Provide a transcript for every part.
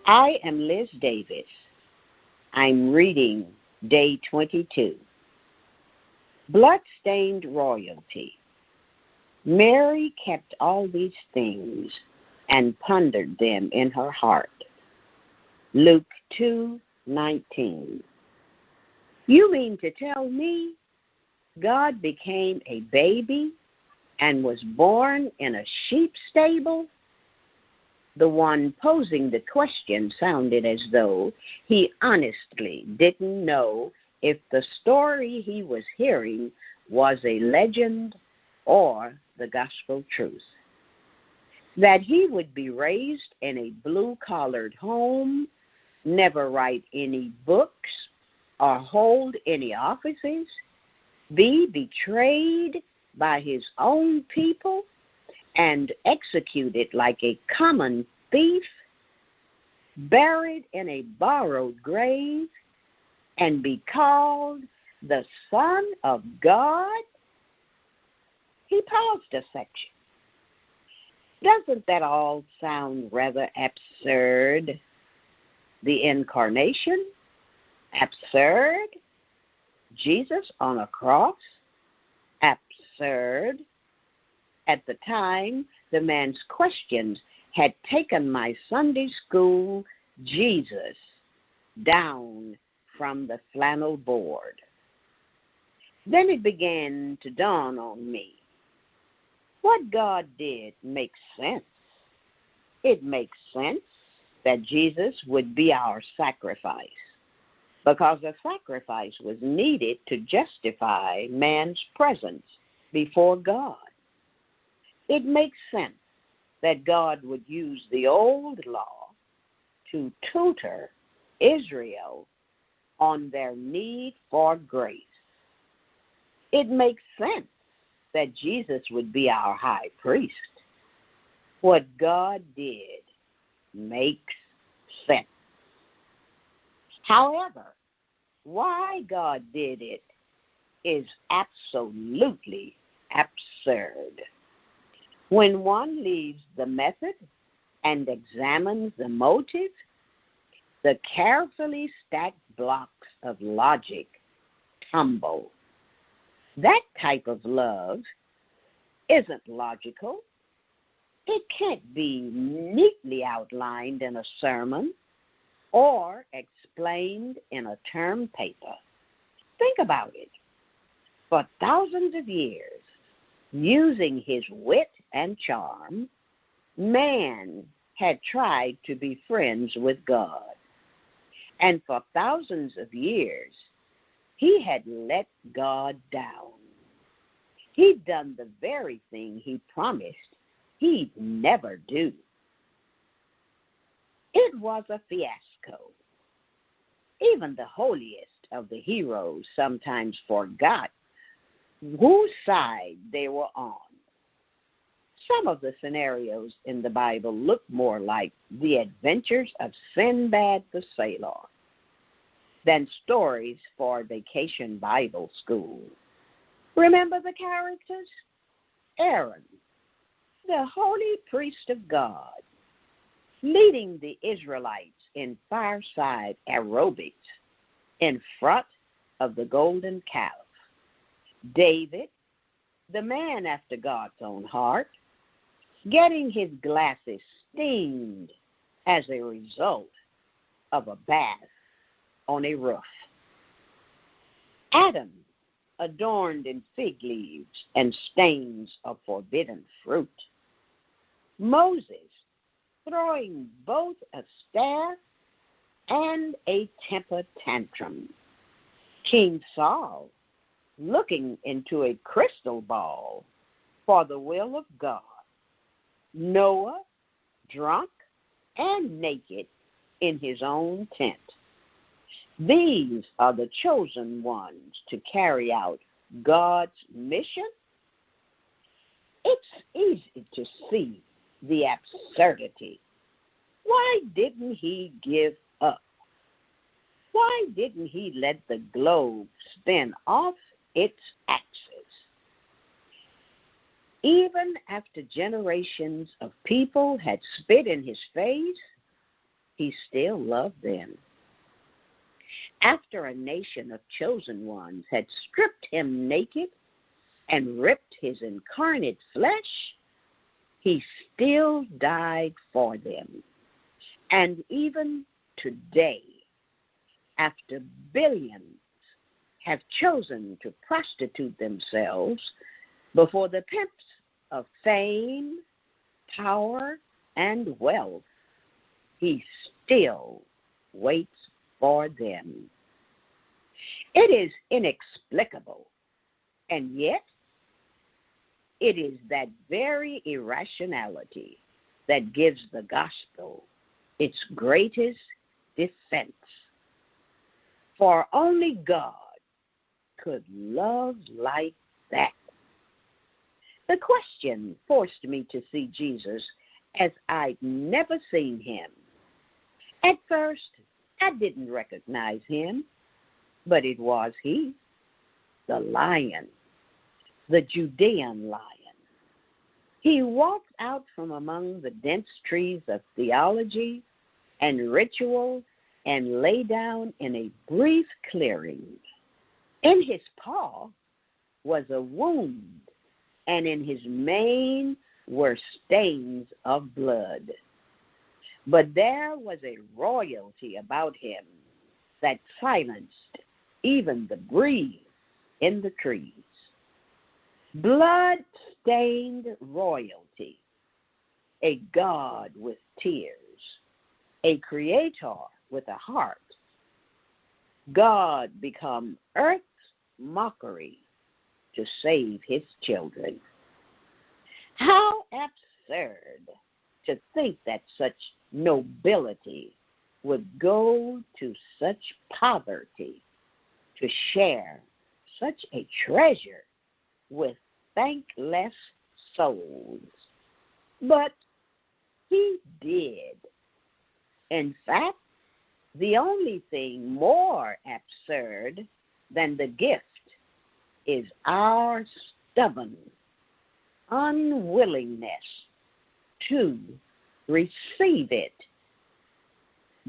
I am Liz Davis. I'm reading Day 22. Bloodstained Royalty. Mary kept all these things and pondered them in her heart. Luke 2:19. You mean to tell me God became a baby and was born in a sheep stable? The one posing the question sounded as though he honestly didn't know if the story he was hearing was a legend or the gospel truth. That he would be raised in a blue-collared home, never write any books or hold any offices, be betrayed by his own people, and executed like a common thief, buried in a borrowed grave, and be called the Son of God? He paused a section. Doesn't that all sound rather absurd? The incarnation? Absurd? Jesus on a cross? Absurd? At the time, the man's questions had taken my Sunday school Jesus down from the flannel board. Then it began to dawn on me. What God did makes sense. It makes sense that Jesus would be our sacrifice, because a sacrifice was needed to justify man's presence before God. It makes sense that God would use the old law to tutor Israel on their need for grace. It makes sense that Jesus would be our high priest. What God did makes sense. However, why God did it is absolutely absurd. When one leaves the method and examines the motive, the carefully stacked blocks of logic tumble. That type of love isn't logical. It can't be neatly outlined in a sermon or explained in a term paper. Think about it. For thousands of years, using his wit and charm, man had tried to be friends with God. And for thousands of years, he had let God down. He'd done the very thing he promised he'd never do. It was a fiasco. Even the holiest of the heroes sometimes forgot whose side they were on. Some of the scenarios in the Bible look more like the adventures of Sinbad the Sailor than stories for vacation Bible school. Remember the characters? Aaron, the holy priest of God, leading the Israelites in fireside aerobics in front of the golden calf. David, the man after God's own heart, getting his glasses steamed as a result of a bath on a roof. Adam, adorned in fig leaves and stains of forbidden fruit. Moses, throwing both a staff and a temper tantrum. King Saul, looking into a crystal ball for the will of God. Noah, drunk and naked in his own tent. These are the chosen ones to carry out God's mission. It's easy to see the absurdity. Why didn't he give up? Why didn't he let the globe spin off its axis? Even after generations of people had spit in his face, He still loved them. After a nation of chosen ones had stripped him naked and ripped his incarnate flesh, he still died for them. And even today, after billions have chosen to prostitute themselves before the pimps of fame, power, and wealth, he still waits for them. It is inexplicable, and yet it is that very irrationality that gives the gospel its greatest defense. For only God could love like that. The question forced me to see Jesus as I'd never seen him. At first, I didn't recognize him, but it was he, the lion, the Judean lion. He walked out from among the dense trees of theology and ritual and lay down in a brief clearing. In his paw was a wound, and in his mane were stains of blood. But there was a royalty about him that silenced even the breeze in the trees. Blood-stained royalty, a God with tears, a creator with a heart. God become earth's mockery to save his children. How absurd to think that such nobility would go to such poverty to share such a treasure with thankless souls. But he did. In fact, the only thing more absurd than the gift is our stubborn unwillingness to receive it.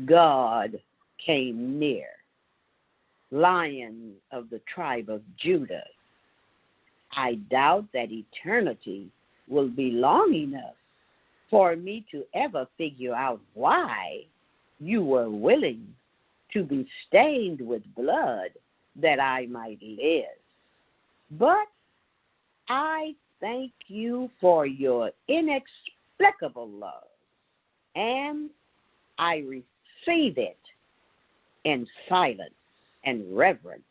God came near, Lion of the tribe of Judah. I doubt that eternity will be long enough for me to ever figure out why you were willing to be stained with blood that I might live. But I thank you for your inexplicable love, and I receive it in silence and reverence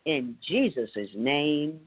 in Jesus' name.